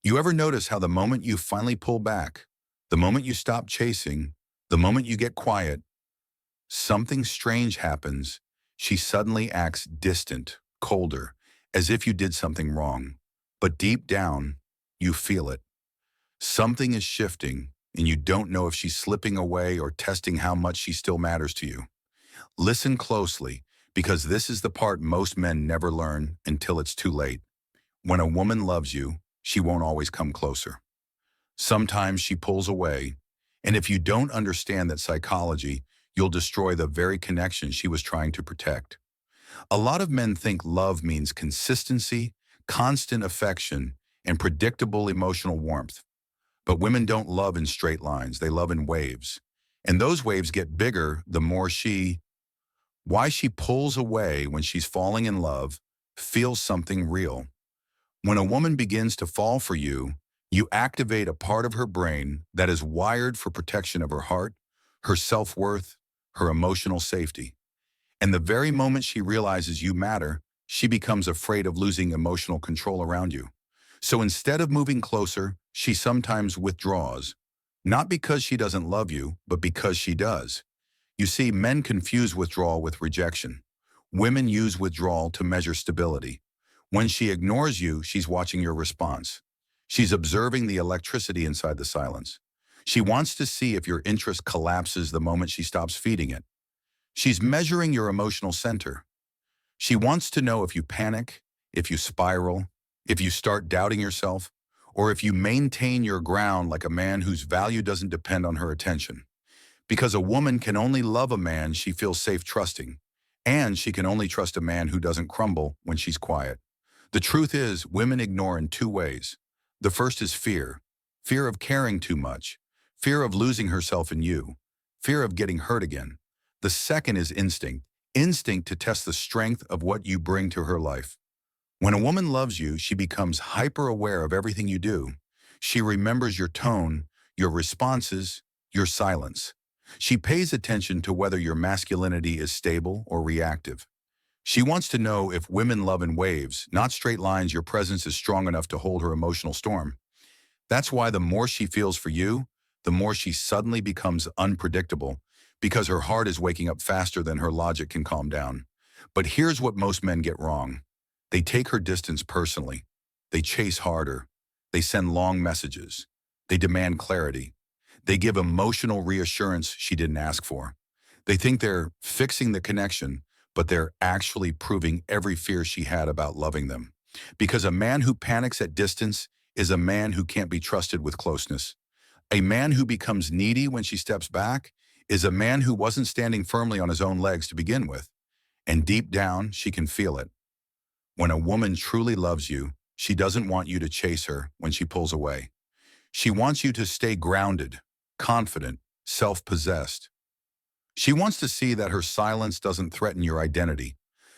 You ever notice how the moment you finally pull back, the moment you stop chasing, the moment you get quiet, something strange happens. She suddenly acts distant, colder, as if you did something wrong. But deep down, you feel it. Something is shifting, and you don't know if she's slipping away or testing how much she still matters to you. Listen closely, because this is the part most men never learn until it's too late. When a woman loves you, she won't always come closer. Sometimes she pulls away, and if you don't understand that psychology, you'll destroy the very connection she was trying to protect. A lot of men think love means consistency, constant affection, and predictable emotional warmth. But women don't love in straight lines, they love in waves. And those waves get bigger the more why she pulls away when she's falling in love, feels something real. When a woman begins to fall for you, you activate a part of her brain that is wired for protection of her heart, her self-worth, her emotional safety. And the very moment she realizes you matter, she becomes afraid of losing emotional control around you. So instead of moving closer, she sometimes withdraws, not because she doesn't love you, but because she does. You see, men confuse withdrawal with rejection. Women use withdrawal to measure stability. When she ignores you, she's watching your response. She's observing the electricity inside the silence. She wants to see if your interest collapses the moment she stops feeding it. She's measuring your emotional center. She wants to know if you panic, if you spiral, if you start doubting yourself, or if you maintain your ground like a man whose value doesn't depend on her attention. Because a woman can only love a man she feels safe trusting, and she can only trust a man who doesn't crumble when she's quiet. The truth is, women ignore in two ways. The first is fear. Fear of caring too much. Fear of losing herself in you. Fear of getting hurt again. The second is instinct. Instinct to test the strength of what you bring to her life. When a woman loves you, she becomes hyper-aware of everything you do. She remembers your tone, your responses, your silence. She pays attention to whether your masculinity is stable or reactive. She wants to know if women love in waves, not straight lines. Your presence is strong enough to hold her emotional storm. That's why the more she feels for you, the more she suddenly becomes unpredictable, because her heart is waking up faster than her logic can calm down. But here's what most men get wrong. They take her distance personally. They chase harder. They send long messages. They demand clarity. They give emotional reassurance she didn't ask for. They think they're fixing the connection, but they're actually proving every fear she had about loving them. Because a man who panics at distance is a man who can't be trusted with closeness. A man who becomes needy when she steps back is a man who wasn't standing firmly on his own legs to begin with. And deep down, she can feel it. When a woman truly loves you, she doesn't want you to chase her when she pulls away. She wants you to stay grounded, confident, self-possessed. She wants to see that her silence doesn't threaten your identity,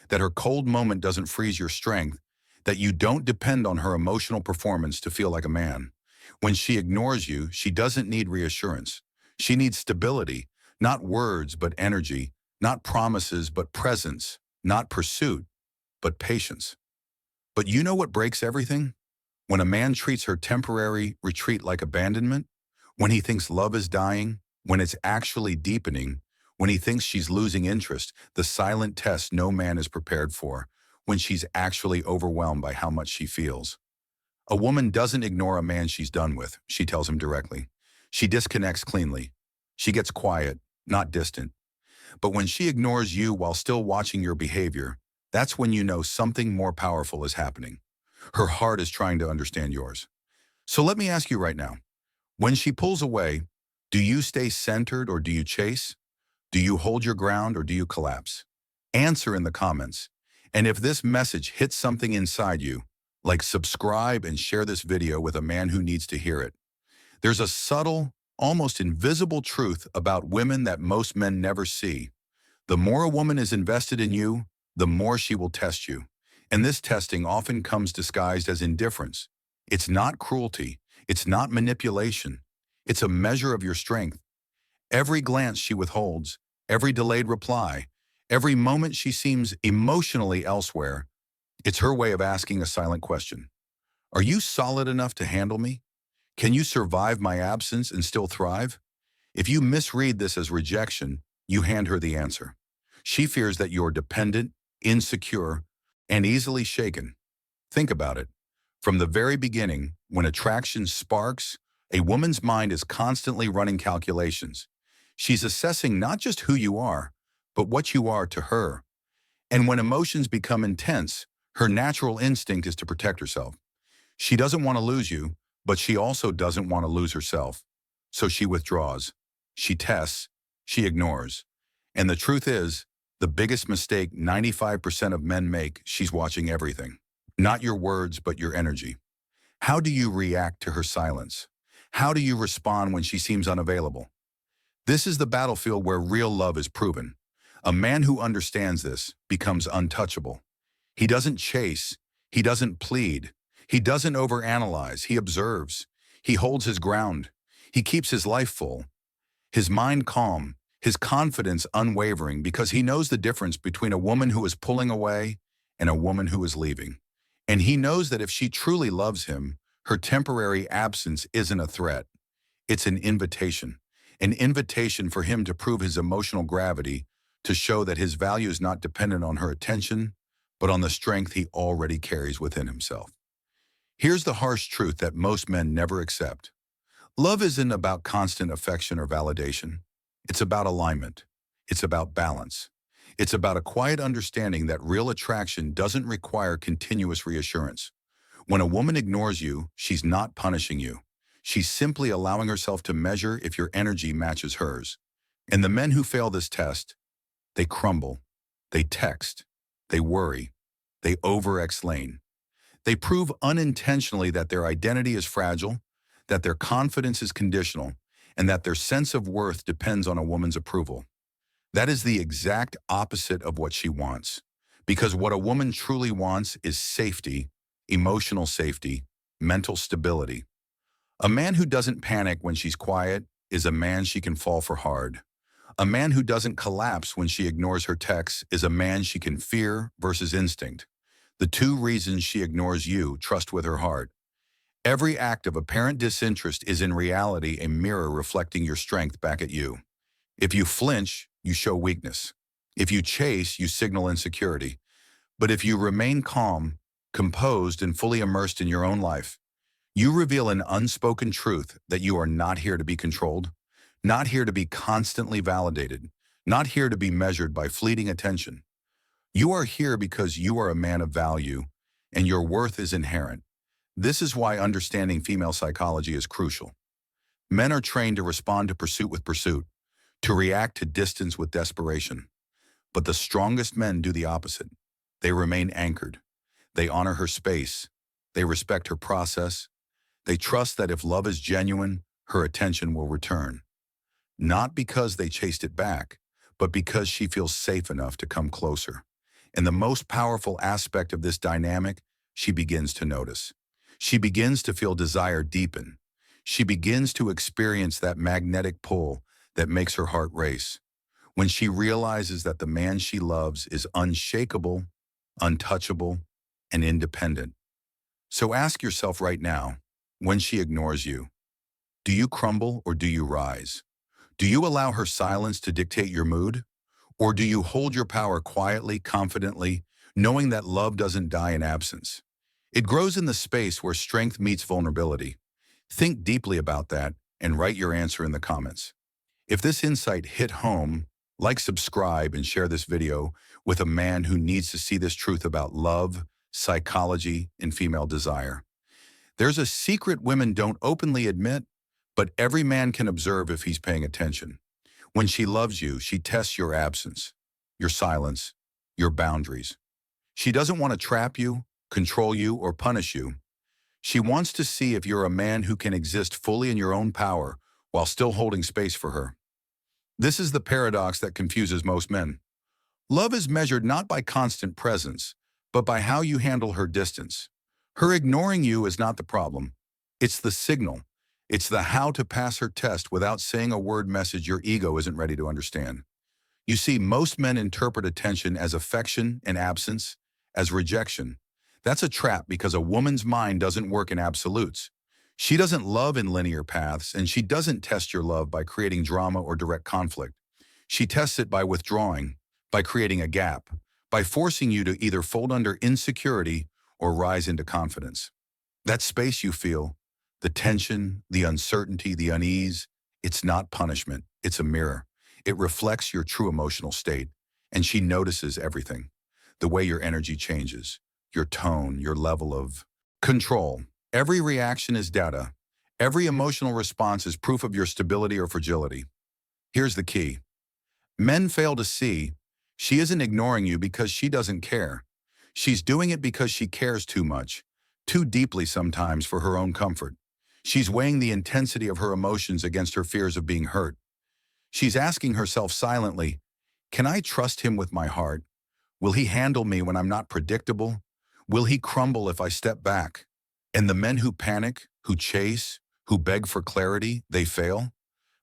that her cold moment doesn't freeze your strength, that you don't depend on her emotional performance to feel like a man. When she ignores you, she doesn't need reassurance. She needs stability, not words but energy, not promises but presence, not pursuit but patience. But you know what breaks everything? When a man treats her temporary retreat like abandonment, when he thinks love is dying, when it's actually deepening, when he thinks she's losing interest, the silent test no man is prepared for, when she's actually overwhelmed by how much she feels. A woman doesn't ignore a man she's done with, she tells him directly. She disconnects cleanly. She gets quiet, not distant. But when she ignores you while still watching your behavior, that's when you know something more powerful is happening. Her heart is trying to understand yours. So let me ask you right now, when she pulls away, do you stay centered or do you chase? Do you hold your ground or do you collapse? Answer in the comments. And if this message hits something inside you, like subscribe and share this video with a man who needs to hear it. There's a subtle, almost invisible truth about women that most men never see. The more a woman is invested in you, the more she will test you. And this testing often comes disguised as indifference. It's not cruelty. It's not manipulation. It's a measure of your strength. Every glance she withholds, every delayed reply, every moment she seems emotionally elsewhere, it's her way of asking a silent question. Are you solid enough to handle me? Can you survive my absence and still thrive? If you misread this as rejection, you hand her the answer. She fears that you're dependent, insecure, and easily shaken. Think about it. From the very beginning, when attraction sparks, a woman's mind is constantly running calculations. She's assessing not just who you are, but what you are to her. And when emotions become intense, her natural instinct is to protect herself. She doesn't want to lose you, but she also doesn't want to lose herself. So she withdraws. She tests. She ignores. And the truth is, the biggest mistake 95% of men make, she's watching everything. Not your words, but your energy. How do you react to her silence? How do you respond when she seems unavailable? This is the battlefield where real love is proven. A man who understands this becomes untouchable. He doesn't chase. He doesn't plead. He doesn't overanalyze. He observes. He holds his ground. He keeps his life full, his mind calm, his confidence unwavering, because he knows the difference between a woman who is pulling away and a woman who is leaving. And he knows that if she truly loves him, her temporary absence isn't a threat. It's an invitation for him to prove his emotional gravity, to show that his value is not dependent on her attention, but on the strength he already carries within himself. Here's the harsh truth that most men never accept. Love isn't about constant affection or validation. It's about alignment. It's about balance. It's about a quiet understanding that real attraction doesn't require continuous reassurance. When a woman ignores you, she's not punishing you. She's simply allowing herself to measure if your energy matches hers. And the men who fail this test, they crumble, they text, they worry, they over-explain. They prove unintentionally that their identity is fragile, that their confidence is conditional, and that their sense of worth depends on a woman's approval. That is the exact opposite of what she wants. Because what a woman truly wants is safety, emotional safety, mental stability. A man who doesn't panic when she's quiet is a man she can fall for hard. A man who doesn't collapse when she ignores her texts is a man she can fear versus instinct. The two reasons she ignores you, trust with her heart. Every act of apparent disinterest is in reality a mirror reflecting your strength back at you. If you flinch, you show weakness. If you chase, you signal insecurity. But if you remain calm, composed, and fully immersed in your own life, you reveal an unspoken truth that you are not here to be controlled, not here to be constantly validated, not here to be measured by fleeting attention. You are here because you are a man of value, and your worth is inherent. This is why understanding female psychology is crucial. Men are trained to respond to pursuit with pursuit, to react to distance with desperation. But the strongest men do the opposite. They remain anchored. They honor her space. They respect her process. They trust that if love is genuine, her attention will return. Not because they chased it back, but because she feels safe enough to come closer. And the most powerful aspect of this dynamic, she begins to notice. She begins to feel desire deepen. She begins to experience that magnetic pull that makes her heart race. When she realizes that the man she loves is unshakable, untouchable, and independent. So ask yourself right now, when she ignores you, do you crumble or do you rise? Do you allow her silence to dictate your mood? Or do you hold your power quietly, confidently, knowing that love doesn't die in absence? It grows in the space where strength meets vulnerability. Think deeply about that and write your answer in the comments. If this insight hit home, like, subscribe, and share this video with a man who needs to see this truth about love, psychology, and female desire. There's a secret women don't openly admit, but every man can observe if he's paying attention. When she loves you, she tests your absence, your silence, your boundaries. She doesn't want to trap you, control you, or punish you. She wants to see if you're a man who can exist fully in your own power while still holding space for her. This is the paradox that confuses most men. Love is measured not by constant presence, but by how you handle her distance. Her ignoring you is not the problem. It's the signal. It's the how to pass her test without saying a word message your ego isn't ready to understand. You see, most men interpret attention as affection and absence, as rejection. That's a trap because a woman's mind doesn't work in absolutes. She doesn't love in linear paths, and she doesn't test your love by creating drama or direct conflict. She tests it by withdrawing, by creating a gap, by forcing you to either fold under insecurity or rise into confidence. That space you feel, the tension, the uncertainty, the unease, it's not punishment, it's a mirror. It reflects your true emotional state, and she notices everything. The way your energy changes, your tone, your level of control. Every reaction is data. Every emotional response is proof of your stability or fragility. Here's the key. Men fail to see she isn't ignoring you because she doesn't care. She's doing it because she cares too much, too deeply sometimes for her own comfort. She's weighing the intensity of her emotions against her fears of being hurt. She's asking herself silently, can I trust him with my heart? Will he handle me when I'm not predictable? Will he crumble if I step back? And the men who panic, who chase, who beg for clarity, they fail.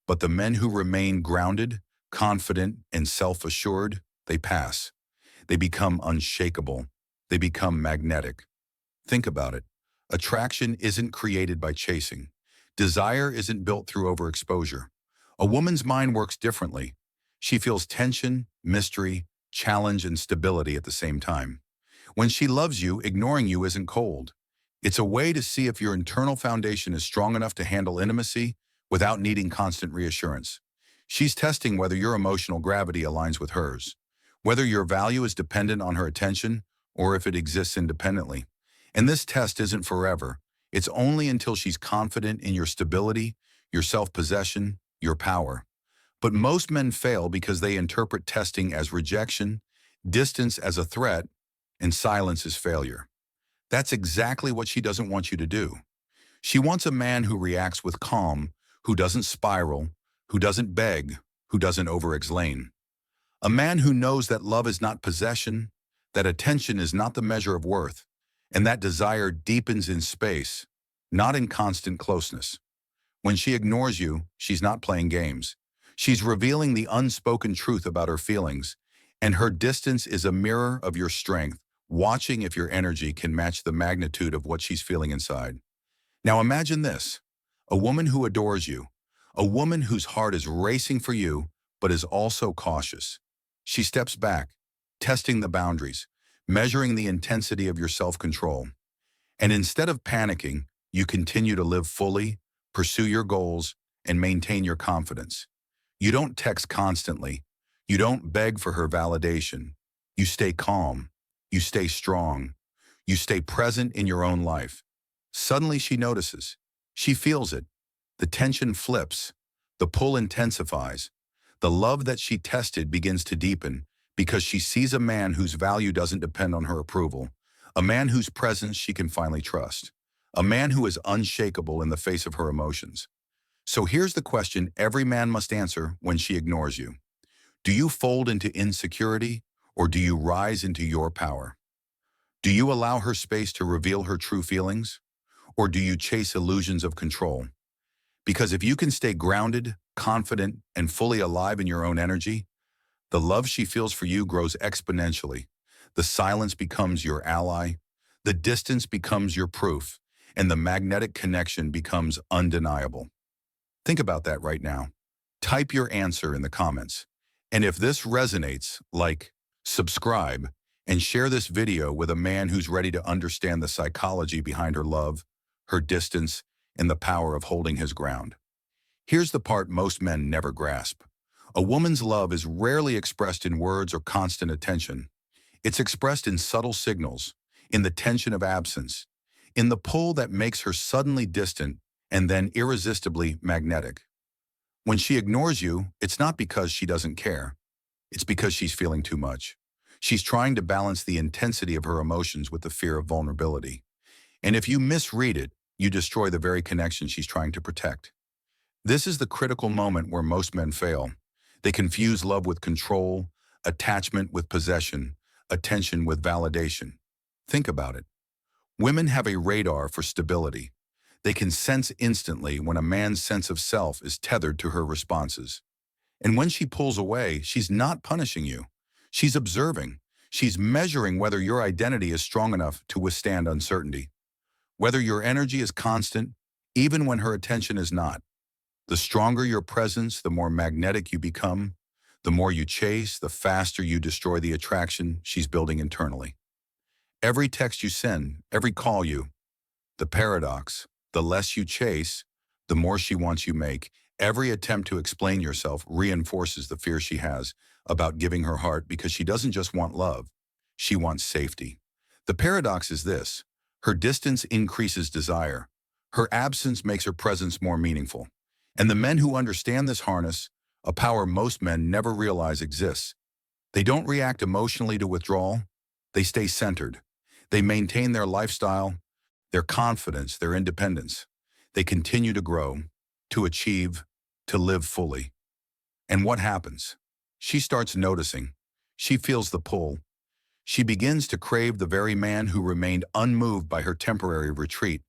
But the men who remain grounded, confident, and self-assured, they pass. They become unshakable. They become magnetic. Think about it. Attraction isn't created by chasing. Desire isn't built through overexposure. A woman's mind works differently. She feels tension, mystery, challenge, and stability at the same time. When she loves you, ignoring you isn't cold. It's a way to see if your internal foundation is strong enough to handle intimacy without needing constant reassurance. She's testing whether your emotional gravity aligns with hers, whether your value is dependent on her attention or if it exists independently. And this test isn't forever. It's only until she's confident in your stability, your self-possession, your power. But most men fail because they interpret testing as rejection, distance as a threat, and silence as failure. That's exactly what she doesn't want you to do. She wants a man who reacts with calm, who doesn't spiral, who doesn't beg, who doesn't over-explain. A man who knows that love is not possession, that attention is not the measure of worth, and that desire deepens in space, not in constant closeness. When she ignores you, she's not playing games. She's revealing the unspoken truth about her feelings, and her distance is a mirror of your strength, watching if your energy can match the magnitude of what she's feeling inside. Now imagine this, a woman who adores you, a woman whose heart is racing for you, but is also cautious. She steps back, testing the boundaries, measuring the intensity of your self-control. And instead of panicking, you continue to live fully, pursue your goals, and maintain your confidence. You don't text constantly. You don't beg for her validation. You stay calm. You stay strong. You stay present in your own life. Suddenly she notices. She feels it. The tension flips. The pull intensifies. The love that she tested begins to deepen because she sees a man whose value doesn't depend on her approval, a man whose presence she can finally trust, a man who is unshakable in the face of her emotions. So here's the question every man must answer when she ignores you. Do you fold into insecurity, or do you rise into your power? Do you allow her space to reveal her true feelings, or do you chase illusions of control? Because if you can stay grounded, confident, and fully alive in your own energy, the love she feels for you grows exponentially. The silence becomes your ally, the distance becomes your proof, and the magnetic connection becomes undeniable. Think about that right now. Type your answer in the comments. And if this resonates, like, subscribe, and share this video with a man who's ready to understand the psychology behind her love, her distance, and the power of holding his ground. Here's the part most men never grasp. A woman's love is rarely expressed in words or constant attention. It's expressed in subtle signals, in the tension of absence, in the pull that makes her suddenly distant and then irresistibly magnetic. When she ignores you, it's not because she doesn't care. It's because she's feeling too much. She's trying to balance the intensity of her emotions with the fear of vulnerability. And if you misread it, you destroy the very connection she's trying to protect. This is the critical moment where most men fail. They confuse love with control, attachment with possession, attention with validation. Think about it. Women have a radar for stability. They can sense instantly when a man's sense of self is tethered to her responses. And when she pulls away, she's not punishing you. She's observing. She's measuring whether your identity is strong enough to withstand uncertainty, whether your energy is constant, even when her attention is not. The stronger your presence, the more magnetic you become. The more you chase, the faster you destroy the attraction she's building internally. Every text you send, every call you, the paradox, the less you chase, the more she wants you make. Every attempt to explain yourself reinforces the fear she has about giving her heart because she doesn't just want love, she wants safety. The paradox is this: her distance increases desire. Her absence makes her presence more meaningful. And the men who understand this harness, a power most men never realize exists, they don't react emotionally to withdrawal. They stay centered. They maintain their lifestyle, their confidence, their independence. They continue to grow, to achieve, to live fully. And what happens? She starts noticing. She feels the pull. She begins to crave the very man who remained unmoved by her temporary retreat.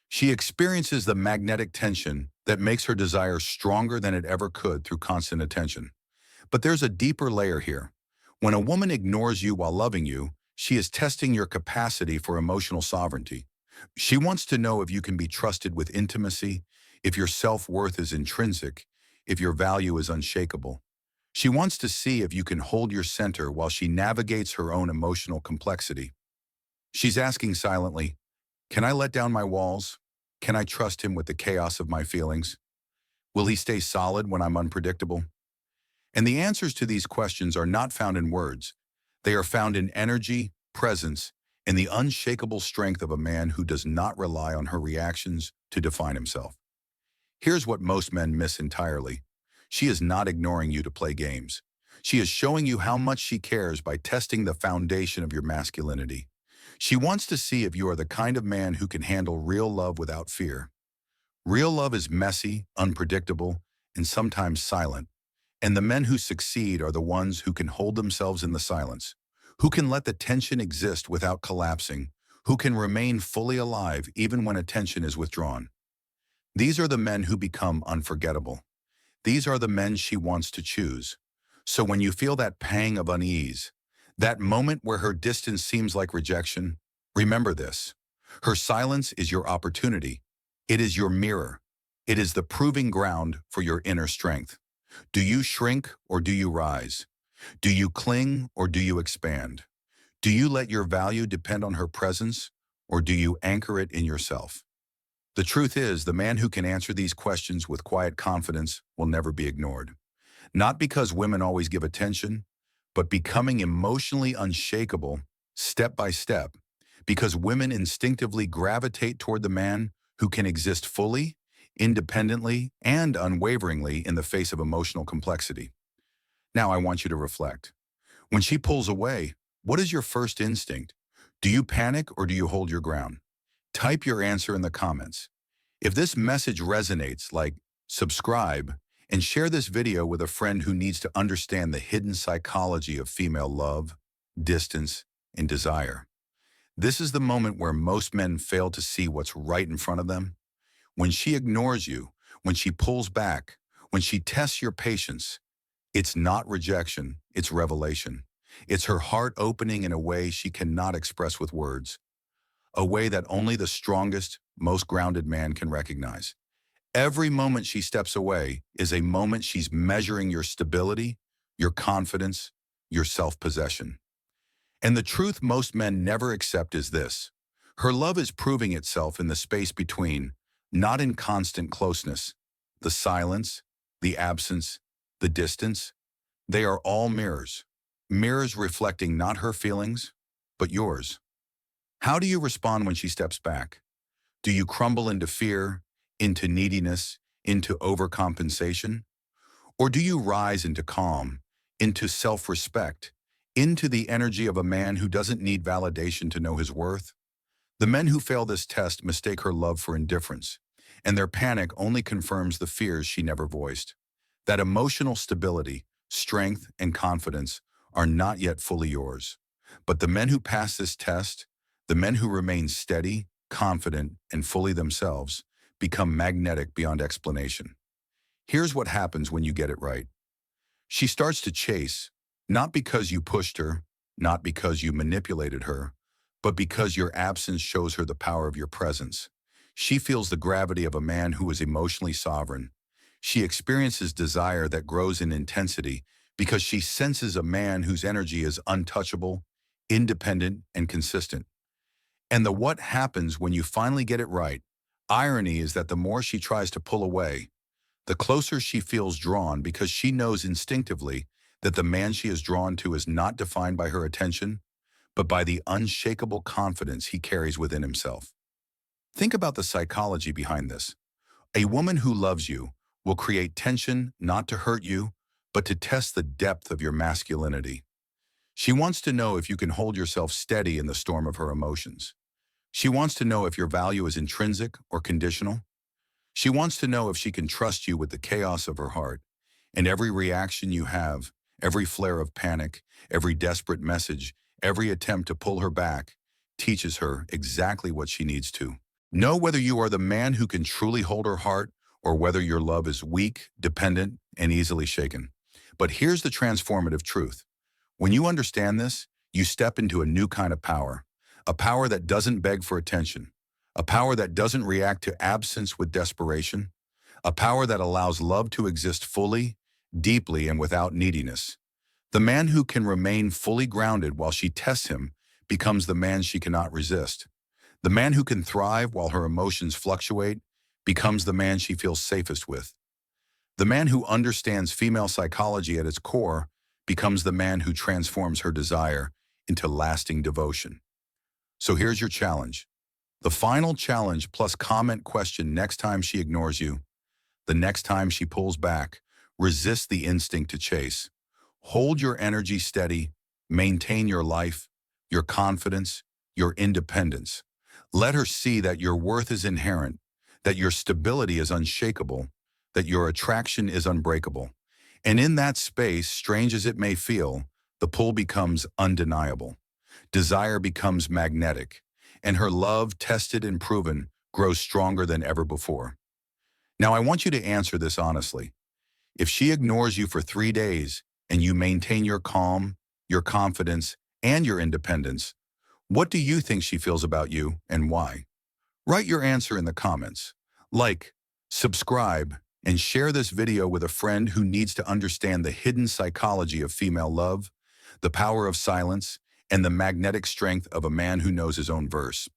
She experiences the magnetic tension that makes her desire stronger than it ever could through constant attention. But there's a deeper layer here. When a woman ignores you while loving you, she is testing your capacity for emotional sovereignty. She wants to know if you can be trusted with intimacy, if your self-worth is intrinsic, if your value is unshakable. She wants to see if you can hold your center while she navigates her own emotional complexity. She's asking silently, can I let down my walls? Can I trust him with the chaos of my feelings? Will he stay solid when I'm unpredictable? And the answers to these questions are not found in words. They are found in energy, presence, and the unshakable strength of a man who does not rely on her reactions to define himself. Here's what most men miss entirely. She is not ignoring you to play games. She is showing you how much she cares by testing the foundation of your masculinity. She wants to see if you are the kind of man who can handle real love without fear. Real love is messy, unpredictable, and sometimes silent. And the men who succeed are the ones who can hold themselves in the silence, who can let the tension exist without collapsing, who can remain fully alive even when attention is withdrawn. These are the men who become unforgettable. These are the men she wants to choose. So when you feel that pang of unease, that moment where her distance seems like rejection, remember this: her silence is your opportunity. It is your mirror. It is the proving ground for your inner strength. Do you shrink or do you rise? Do you cling or do you expand? Do you let your value depend on her presence or do you anchor it in yourself? The truth is, the man who can answer these questions with quiet confidence will never be ignored. Not because women always give attention, but becoming emotionally unshakable step by step, because women instinctively gravitate toward the man who can exist fully, independently, and unwaveringly in the face of emotional complexity. Now I want you to reflect. When she pulls away, what is your first instinct? Do you panic or do you hold your ground? Type your answer in the comments. If this message resonates, like, subscribe, and share this video with a friend who needs to understand the hidden psychology of female love, distance, and desire. This is the moment where most men fail to see what's right in front of them. When she ignores you, when she pulls back, when she tests your patience, it's not rejection, it's revelation. It's her heart opening in a way she cannot express with words, a way that only the strongest, most grounded man can recognize. Every moment she steps away is a moment she's measuring your stability, your confidence, your self-possession. And the truth most men never accept is this: her love is proving itself in the space between, not in constant closeness. The silence, the absence, the distance, they are all mirrors. Mirrors reflecting not her feelings, but yours. How do you respond when she steps back? Do you crumble into fear, into neediness, into overcompensation? Or do you rise into calm, into self-respect, into the energy of a man who doesn't need validation to know his worth? The men who fail this test mistake her love for indifference, and their panic only confirms the fears she never voiced. That emotional stability, strength, and confidence are not yet fully yours. But the men who pass this test, the men who remain steady, confident, and fully themselves, become magnetic beyond explanation. Here's what happens when you get it right. She starts to chase, not because you pushed her, not because you manipulated her, but because your absence shows her the power of your presence. She feels the gravity of a man who is emotionally sovereign. She experiences desire that grows in intensity because she senses a man whose energy is untouchable, independent, and consistent. And the what happens when you finally get it right, irony is that the more she tries to pull away, the closer she feels drawn because she knows instinctively that the man she is drawn to is not defined by her attention, but by the unshakable confidence he carries within himself. Think about the psychology behind this. A woman who loves you will create tension not to hurt you, but to test the depth of your masculinity. She wants to know if you can hold yourself steady in the storm of her emotions. She wants to know if your value is intrinsic or conditional. She wants to know if she can trust you with the chaos of her heart. And every reaction you have, every flare of panic, every desperate message, every attempt to pull her back, teaches her exactly what she needs to. Know whether you are the man who can truly hold her heart or whether your love is weak, dependent, and easily shaken. But here's the transformative truth. When you understand this, you step into a new kind of power, a power that doesn't beg for attention, a power that doesn't react to absence with desperation, a power that allows love to exist fully, deeply, and without neediness. The man who can remain fully grounded while she tests him becomes the man she cannot resist. The man who can thrive while her emotions fluctuate becomes the man she feels safest with. The man who understands female psychology at its core becomes the man who transforms her desire into lasting devotion. So here's your challenge. The final challenge plus comment question next time she ignores you, the next time she pulls back, resist the instinct to chase. Hold your energy steady, maintain your life, your confidence, your independence. Let her see that your worth is inherent, that your stability is unshakable, that your attraction is unbreakable. And in that space, strange as it may feel, the pull becomes undeniable. Desire becomes magnetic, and her love, tested and proven, grows stronger than ever before. Now, I want you to answer this honestly. If she ignores you for 3 days and you maintain your calm, your confidence, and your independence, what do you think she feels about you and why? Write your answer in the comments. Like, subscribe, and share this video with a friend who needs to understand the hidden psychology of female love, the power of silence, and the magnetic strength of a man who knows his own verse.